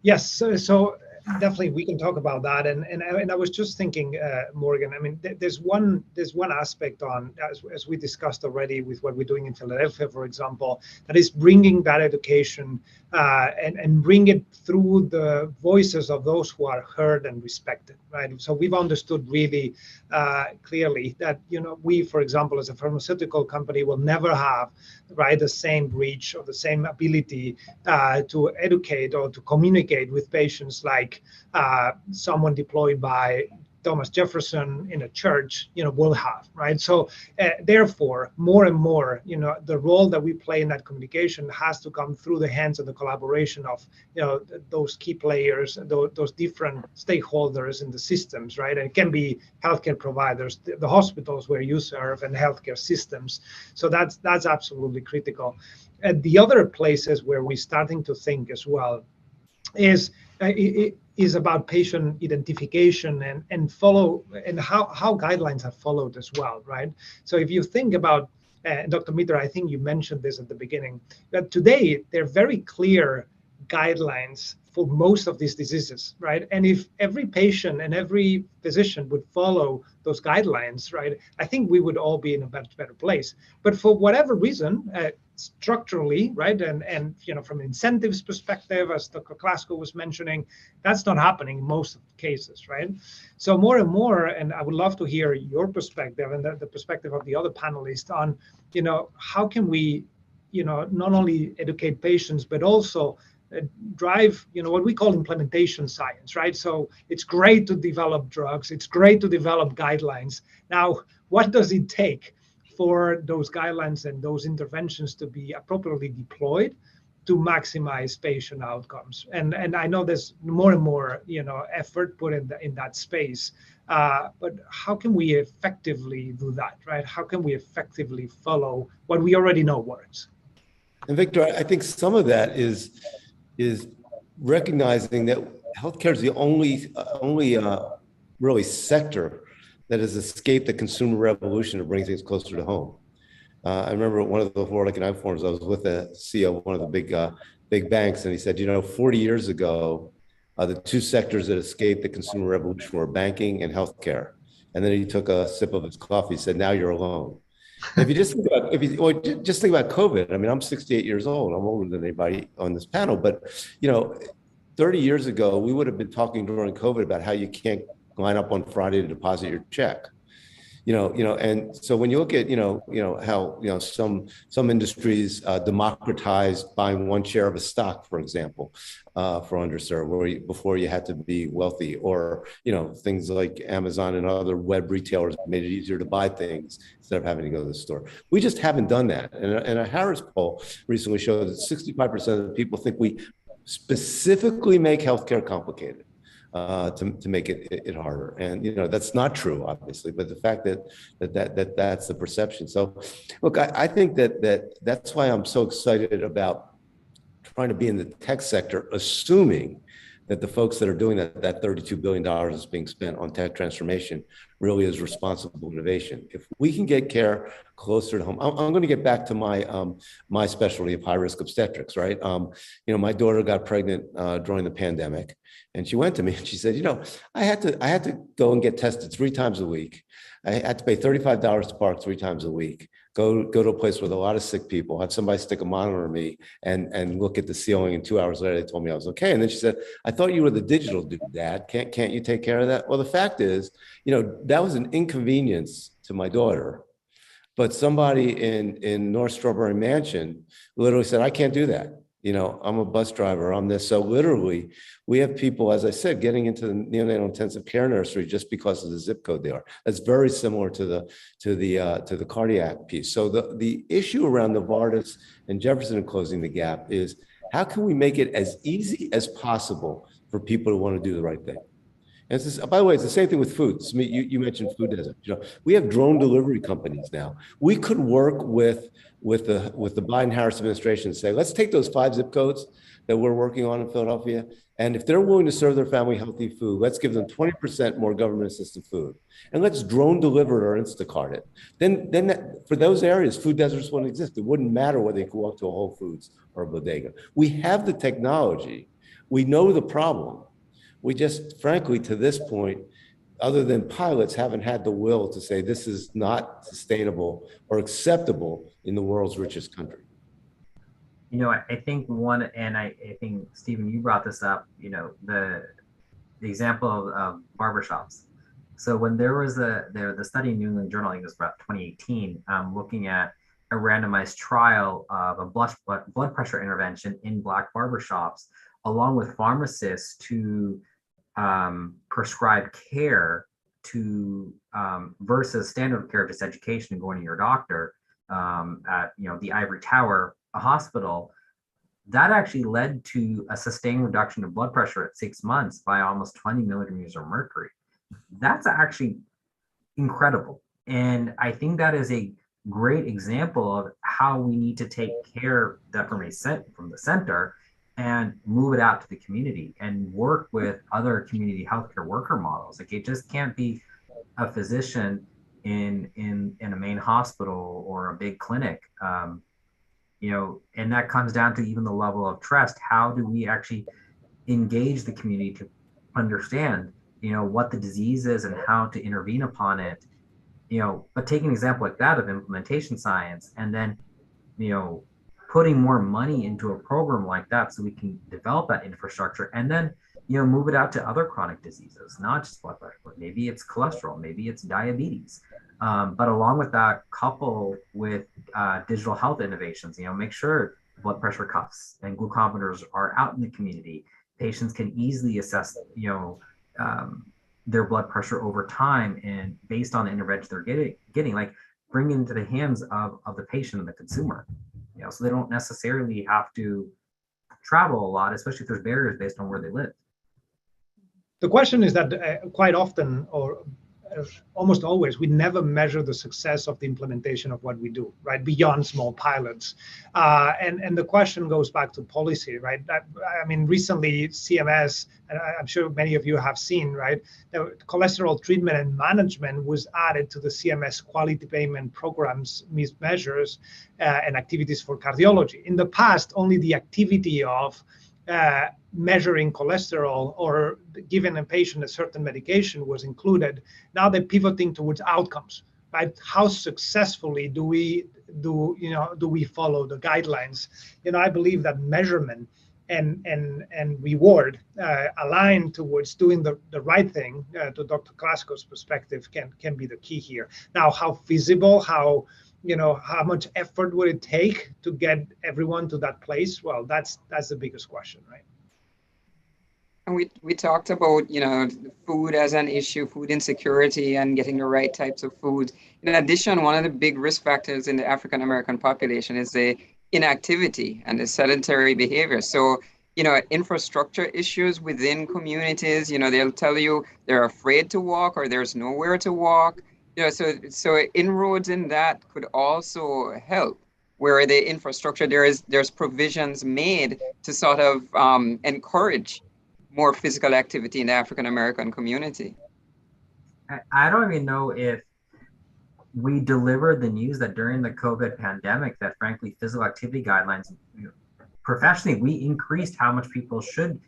Yes, so definitely we can talk about that. And I was just thinking, Morgan, I mean, there's one aspect on, as we discussed already with what we're doing in Philadelphia, for example, that is bringing that education and bring it through the voices of those who are heard and respected, right? So we've understood really clearly that, we, for example, as a pharmaceutical company will never have, right, the same reach or the same ability to educate or to communicate with patients like someone deployed by Thomas Jefferson in a church, will have, right? So therefore, more and more, the role that we play in that communication has to come through the hands of the collaboration of, those key players, those different stakeholders in the systems, right? And it can be healthcare providers, the hospitals where you serve, and healthcare systems. So that's absolutely critical. And the other places where we're starting to think as well is about patient identification and follow, and how guidelines are followed as well, right? So if you think about, Dr. Mitter, I think you mentioned this at the beginning, that today there are very clear guidelines for most of these diseases, right? And if every patient and every physician would follow those guidelines, right, I think we would all be in a better place. But for whatever reason, structurally, right, and from an incentives perspective, as Dr. Classico was mentioning, that's not happening in most of the cases, right? So more and more, and I would love to hear your perspective and the perspective of the other panelists on, how can we, not only educate patients, but also drive, what we call implementation science, right? So it's great to develop drugs, it's great to develop guidelines. Now, what does it take for those guidelines and those interventions to be appropriately deployed to maximize patient outcomes? And I know there's more and more, effort put in that space. But how can we effectively do that, right? How can we effectively follow what we already know works? And Victor, I think some of that is recognizing that healthcare is the only really sector that has escaped the consumer revolution to bring things closer to home. I remember at one of the World Economic Forums, I was with the CEO of one of the big banks, and he said, 40 years ago, the two sectors that escaped the consumer revolution were banking and healthcare. And then he took a sip of his coffee, said, now you're alone. If you just think about COVID, I mean, I'm 68 years old. I'm older than anybody on this panel, but 30 years ago, we would have been talking during COVID about how you can't line up on Friday to deposit your check. And so when you look at, how, some industries democratized buying one share of a stock, for example, for underserved, before you had to be wealthy, or, things like Amazon and other web retailers made it easier to buy things instead of having to go to the store. We just haven't done that. And a Harris poll recently showed that 65% of the people think we specifically make healthcare complicated. to make it harder. And that's not true, obviously, but the fact that's the perception. So, look, I think that's why I'm so excited about trying to be in the tech sector, assuming that the folks that are doing that $32 billion is being spent on tech transformation really is responsible innovation. If we can get care closer to home, I'm going to get back to my specialty of high risk obstetrics, right? My daughter got pregnant during the pandemic, and she went to me and she said, I had to go and get tested 3 times a week. I had to pay $35 to park 3 times a week. Go to a place with a lot of sick people, have somebody stick a monitor on me and look at the ceiling, and 2 hours later they told me I was okay. And then she said, I thought you were the digital dude, Dad. Can't you take care of that? Well, the fact is, that was an inconvenience to my daughter. But somebody in North Strawberry Mansion literally said, I can't do that. I'm a bus driver, I'm this. So literally, we have people, as I said, getting into the neonatal intensive care nursery just because of the zip code they are. That's very similar to the cardiac piece. So the issue around Novartis and Jefferson and closing the gap is, how can we make it as easy as possible for people to want to do the right thing? And by the way, it's the same thing with food. You mentioned food deserts. We have drone delivery companies now. We could work with the Biden-Harris administration and say, let's take those 5 zip codes that we're working on in Philadelphia, and if they're willing to serve their family healthy food, let's give them 20% more government-assisted food, and let's drone deliver it or Instacart it. Then for those areas, food deserts wouldn't exist. It wouldn't matter whether they could walk to a Whole Foods or a bodega. We have the technology. We know the problem. We just, frankly, to this point, other than pilots, haven't had the will to say this is not sustainable or acceptable in the world's richest country. I think I think, Stephen, you brought this up, the example of barbershops. So when there was the study in New England Journal, I think it was about 2018, looking at a randomized trial of a blood pressure intervention in Black barbershops, along with pharmacists to prescribe care to versus standard of care, just education and going to your doctor at the Ivory Tower, a hospital, that actually led to a sustained reduction of blood pressure at 6 months by almost 20 milligrams of mercury. That's actually incredible. And I think that is a great example of how we need to take care that from the center and move it out to the community and work with other community healthcare worker models. Like, it just can't be a physician in a main hospital or a big clinic. And that comes down to even the level of trust. How do we actually engage the community to understand, what the disease is and how to intervene upon it? But taking an example like that of implementation science, and then, putting more money into a program like that so we can develop that infrastructure, and then, move it out to other chronic diseases, not just blood pressure, but maybe it's cholesterol, maybe it's diabetes. But along with that, couple with digital health innovations, make sure blood pressure cuffs and glucometers are out in the community. Patients can easily assess, their blood pressure over time, and based on the intervention they're getting, like, bring it into the hands of the patient and the consumer, so they don't necessarily have to travel a lot, especially if there's barriers based on where they live. The question is that quite often, or almost always, we never measure the success of the implementation of what we do, right? Beyond small pilots. And the question goes back to policy, right? I mean, recently CMS, and I'm sure many of you have seen, right? The cholesterol treatment and management was added to the CMS quality payment programs measures and activities for cardiology. In the past, only the activity of measuring cholesterol or giving a patient a certain medication was included. Now they're pivoting towards outcomes, right? How successfully do we follow the guidelines? I believe that measurement and reward aligned towards doing the right thing, to Dr. Classico's perspective, can be the key here. Now, how feasible, how much effort would it take to get everyone to that place? Well, that's the biggest question, right? And we talked about, food as an issue, food insecurity, and getting the right types of food. In addition, one of the big risk factors in the African American population is the inactivity and the sedentary behavior. So, infrastructure issues within communities. They'll tell you they're afraid to walk or there's nowhere to walk. So inroads in that could also help, where the infrastructure, there's provisions made to sort of encourage more physical activity in the African American community. I don't even know if we delivered the news that during the COVID pandemic that frankly physical activity guidelines, professionally, we increased how much people should,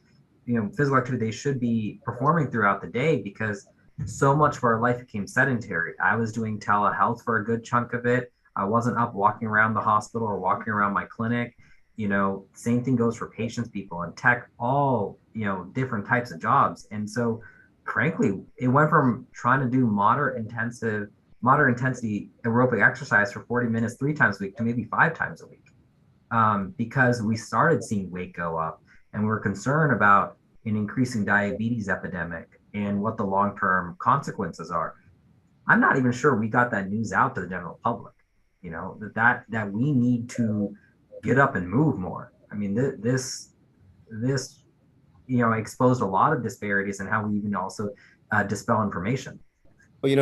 physical activity they should be performing throughout the day, because so much of our life became sedentary. I was doing telehealth for a good chunk of it. I wasn't up walking around the hospital or walking around my clinic. Same thing goes for patients, people in tech, all, different types of jobs. And so frankly, it went from trying to do moderate intensity aerobic exercise for 40 minutes 3 times a week to maybe 5 times a week, because we started seeing weight go up, and we were concerned about an increasing diabetes epidemic and what the long-term consequences are. I'm not even sure we got that news out to the general public, that we need to get up and move more. I mean, this exposed a lot of disparities in how we even also dispel information. Well,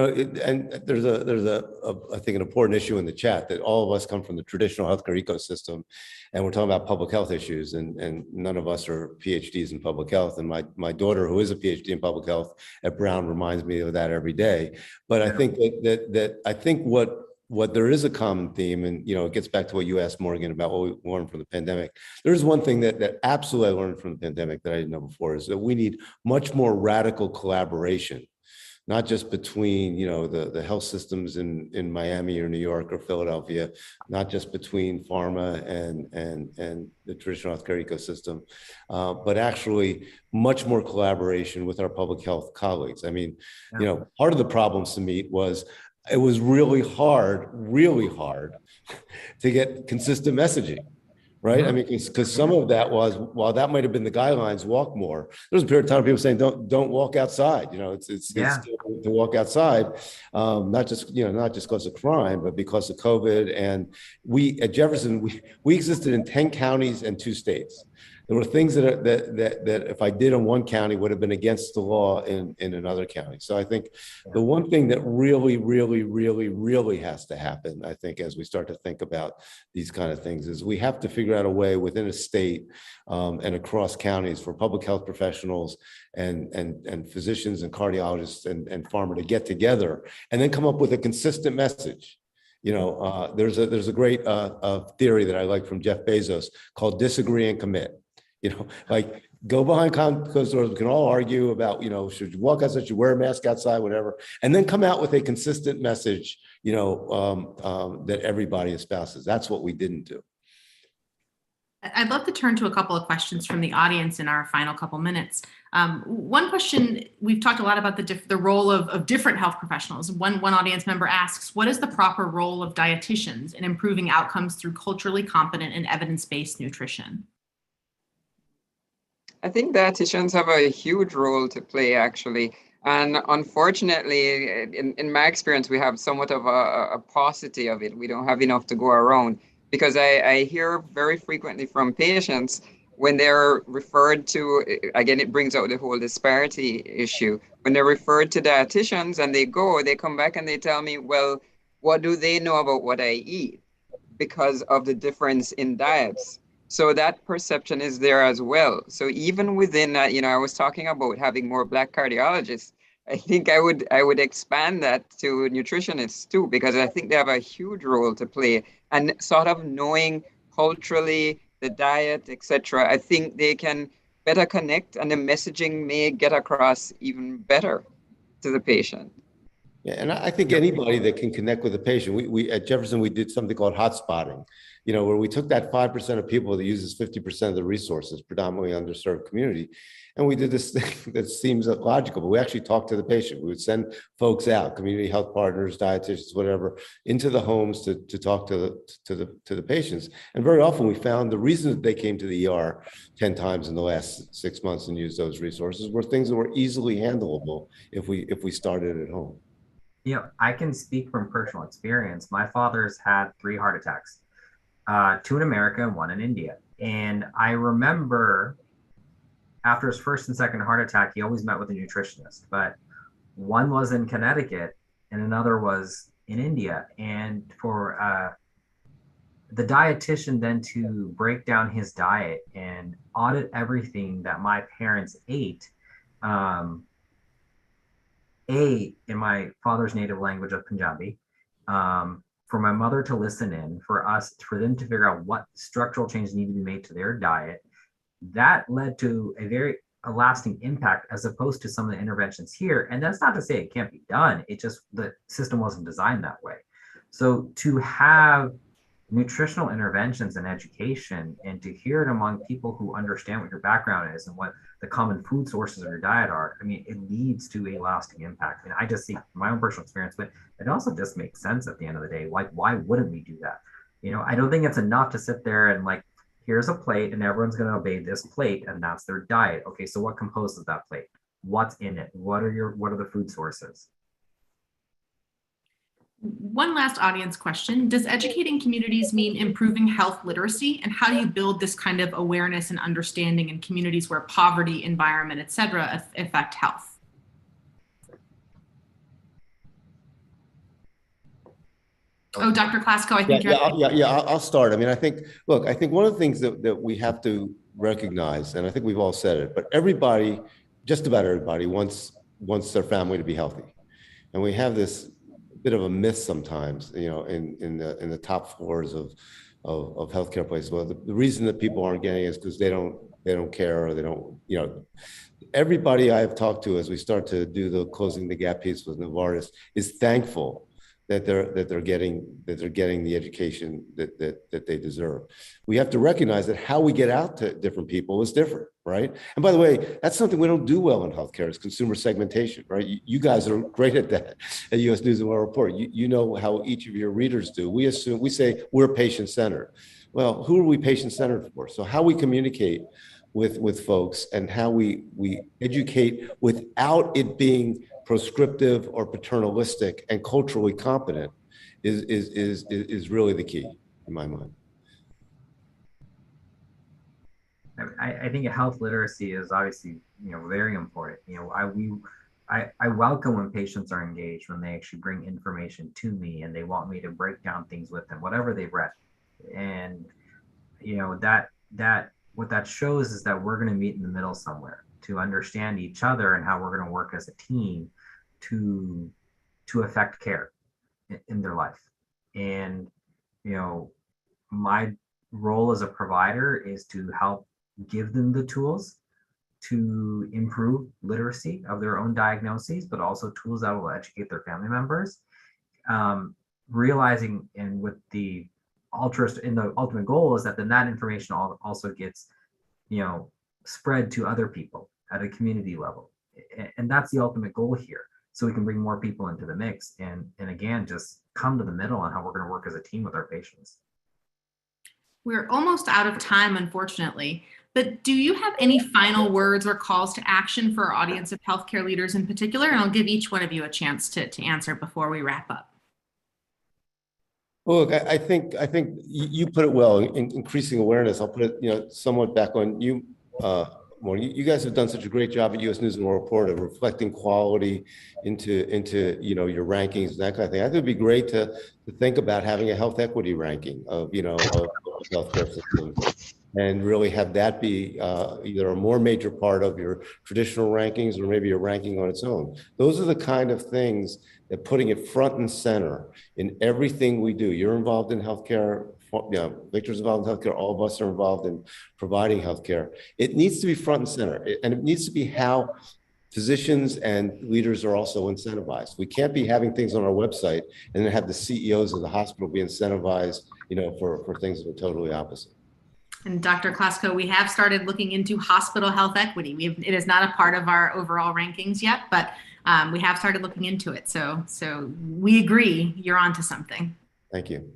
and there's I think an important issue in the chat that all of us come from the traditional healthcare ecosystem, and we're talking about public health issues, and none of us are PhDs in public health. And my daughter, who is a PhD in public health at Brown, reminds me of that every day. But I think what there is a common theme, and it gets back to what you asked, Morgan, about what we learned from the pandemic. There's one thing that absolutely I learned from the pandemic that I didn't know before, is that we need much more radical collaboration, not just between the health systems in Miami or New York or Philadelphia, not just between pharma and the traditional healthcare ecosystem, but actually much more collaboration with our public health colleagues. I mean, part of the problem, Samit, was it was really hard to get consistent messaging. Right. I mean, because some of that was, while that might have been the guidelines, walk more. There was a period of time people saying, don't walk outside. It's to walk outside, not just because of crime, but because of COVID. And we at Jefferson, we existed in 10 counties and 2 states. There were things that if I did in one county would have been against the law in another county. So I think the one thing that really has to happen, I think, as we start to think about these kind of things, is we have to figure out a way within a state and across counties for public health professionals and physicians and cardiologists and pharma to get together and then come up with a consistent message. There's a great theory that I like from Jeff Bezos called disagree and commit. Like go behind closed doors. We can all argue about, should you walk outside, should you wear a mask outside, whatever, and then come out with a consistent message, that everybody espouses. That's what we didn't do. I'd love to turn to a couple of questions from the audience in our final couple minutes. One question, we've talked a lot about the role of different health professionals. One audience member asks, what is the proper role of dietitians in improving outcomes through culturally competent and evidence-based nutrition? I think dietitians have a huge role to play, actually. And unfortunately, in my experience, we have somewhat of a paucity of it. We don't have enough to go around, because I hear very frequently from patients when they're referred to, again, it brings out the whole disparity issue. When they're referred to dietitians and they come back and they tell me, well, what do they know about what I eat because of the difference in diets? So that perception is there as well. So even within that, I was talking about having more Black cardiologists. I think I would expand that to nutritionists too, because I think they have a huge role to play, and sort of knowing culturally the diet, etc. I think they can better connect, and the messaging may get across even better to the patient. Yeah, and I think anybody that can connect with the patient, we at Jefferson, we did something called hotspotting, where we took that 5% of people that uses 50% of the resources, predominantly underserved community, and we did this thing that seems logical, but we actually talked to the patient. We would send folks out, community health partners, dietitians, whatever, into the homes to talk to the patients. And very often we found the reason that they came to the ER 10 times in the last 6 months and used those resources were things that were easily handleable if we started at home. I can speak from personal experience. My father's had 3 heart attacks, 2 in America and 1 in India. And I remember after his first and second heart attack, he always met with a nutritionist, but one was in Connecticut and another was in India. And for the dietitian then to break down his diet and audit everything that my parents ate, in my father's native language of Punjabi, for my mother to listen in, for them to figure out what structural changes need to be made to their diet, that led to a lasting impact as opposed to some of the interventions here. And that's not to say it can't be done. It just, the system wasn't designed that way. So to have nutritional interventions and education and to hear it among people who understand what your background is and what the common food sources of your diet are, I mean, it leads to a lasting impact. And I just see my own personal experience, but it also just makes sense at the end of the day. Like, why wouldn't we do that? You know, I don't think it's enough to sit there and like, here's a plate and everyone's going to obey this plate and that's their diet. Okay, so what composes that plate? What's in it? What are the food sources? One last audience question. Does educating communities mean improving health literacy? And how do you build this kind of awareness and understanding in communities where poverty, environment, et cetera, affect health? Oh, Dr. Classico, I think I'll start. I mean, I think one of the things that we have to recognize, and I think we've all said it, but everybody, just about everybody wants their family to be healthy. And we have this bit of a myth sometimes, you know, in the top floors of healthcare places. Well, the reason that people aren't getting it is because they don't care, or they don't, you know. Everybody I've talked to as we start to do the closing the gap piece with Novartis is thankful that they're getting the education that they deserve. We have to recognize that how we get out to different people is different, right? And by the way, that's something we don't do well in healthcare, is consumer segmentation, right? You guys are great at that at US News and World Report. You know how each of your readers do. We say we're patient-centered. Well, who are we patient-centered for? So how we communicate with folks and how we educate without it being prescriptive or paternalistic and culturally competent is really the key in my mind. I think health literacy is obviously, you know, very important. You know, I welcome when patients are engaged, when they actually bring information to me and they want me to break down things with them, whatever they've read. And, you know, what that shows is that we're going to meet in the middle somewhere to understand each other and how we're going to work as a team to affect care in their life. And, you know, my role as a provider is to help give them the tools to improve literacy of their own diagnoses, but also tools that will educate their family members. Realizing, and with the ultimate goal is that then that information also gets, you know, spread to other people at a community level. And that's the ultimate goal here. So we can bring more people into the mix and again, just come to the middle on how we're going to work as a team with our patients. We're almost out of time, unfortunately, but do you have any final words or calls to action for our audience of healthcare leaders in particular? And I'll give each one of you a chance to answer before we wrap up. Well, look, I think you put it well, increasing awareness. I'll put it, you know, somewhat back on you. You guys have done such a great job at US News and World Report of reflecting quality into you know, your rankings and that kind of thing. I think it'd be great to think about having a health equity ranking of, you know, of healthcare systems, and really have that be either a more major part of your traditional rankings or maybe a ranking on its own. Those are the kind of things that putting it front and center in everything we do. You're involved in healthcare. You know, Victor's involved in healthcare. All of us are involved in providing healthcare. It needs to be front and center, and it needs to be how physicians and leaders are also incentivized. We can't be having things on our website and then have the CEOs of the hospital be incentivized, you know, for things that are totally opposite. And Dr. Classico, we have started looking into hospital health equity. It is not a part of our overall rankings yet, but we have started looking into it. So we agree, you're onto something. Thank you.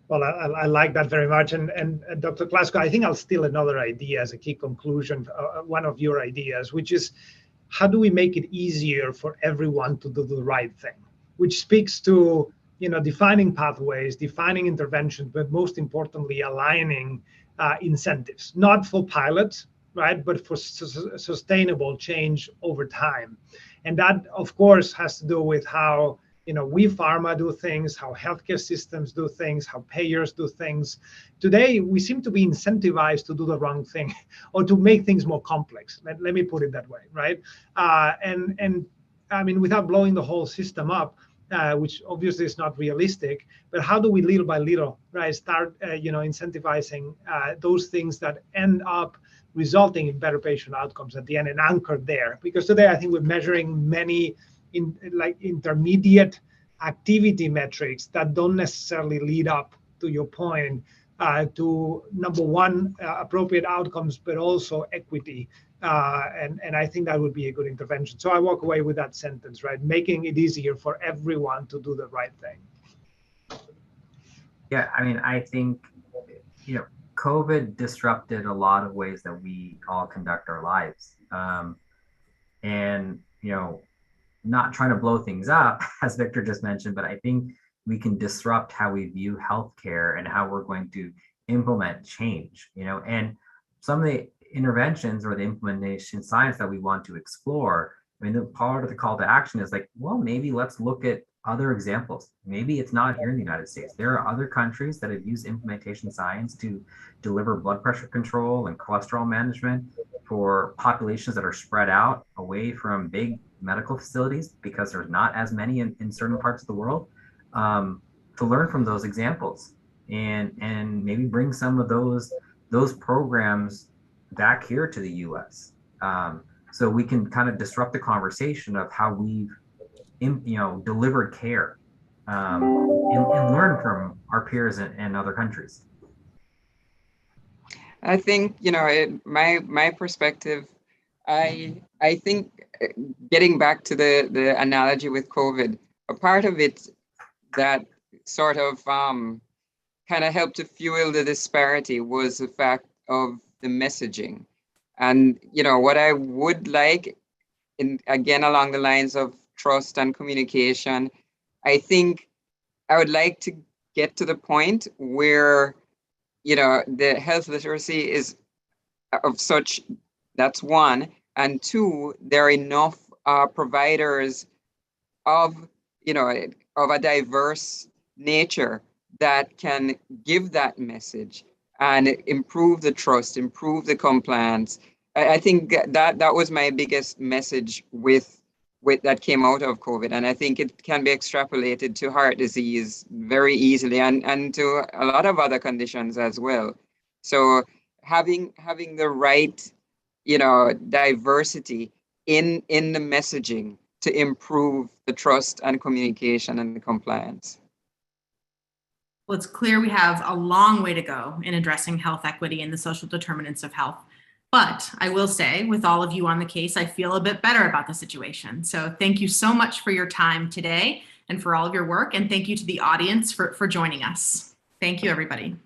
Well, I like that very much. And Dr. Classico, I think I'll steal another idea as a key conclusion, one of your ideas, which is how do we make it easier for everyone to do the right thing, which speaks to, you know, defining pathways, defining interventions, but most importantly, aligning incentives, not for pilots, right? But for sustainable change over time. And that, of course, has to do with how we pharma do things, how healthcare systems do things, how payers do things. Today, we seem to be incentivized to do the wrong thing or to make things more complex. Let me put it that way, right? And I mean, without blowing the whole system up, which obviously is not realistic, but how do we little by little, right, start, incentivizing those things that end up resulting in better patient outcomes at the end and anchored there? Because today, I think we're measuring many intermediate activity metrics that don't necessarily lead up, to your point, to number one, appropriate outcomes, but also equity. And I think that would be a good intervention. So I walk away with that sentence, right? Making it easier for everyone to do the right thing. Yeah, I mean, I think, COVID disrupted a lot of ways that we all conduct our lives. And, not trying to blow things up, as Victor just mentioned, but I think we can disrupt how we view healthcare and how we're going to implement change, and some of the interventions or the implementation science that we want to explore. I mean, the part of the call to action is like, well, maybe let's look at other examples. Maybe it's not here in the United States. There are other countries that have used implementation science to deliver blood pressure control and cholesterol management for populations that are spread out away from big medical facilities, because there's not as many in certain parts of the world, to learn from those examples and maybe bring some of those programs back here to the US. So we can kind of disrupt the conversation of how we've delivered care, and learn from our peers in other countries. I think, my perspective, I think getting back to the analogy with COVID, a part of it that sort of kind of helped to fuel the disparity was the fact of the messaging. And, what I would like, again, along the lines of trust and communication, I think I would like to get to the point where, the health literacy is of such, that's one. And two, there are enough providers of a diverse nature that can give that message and improve the trust, improve the compliance. I think that was my biggest message with that came out of COVID. And I think it can be extrapolated to heart disease very easily and to a lot of other conditions as well. So having the right, diversity in the messaging to improve the trust and communication and the compliance. Well, it's clear we have a long way to go in addressing health equity and the social determinants of health. But I will say, with all of you on the case, I feel a bit better about the situation. So thank you so much for your time today and for all of your work. And thank you to the audience for joining us. Thank you, everybody.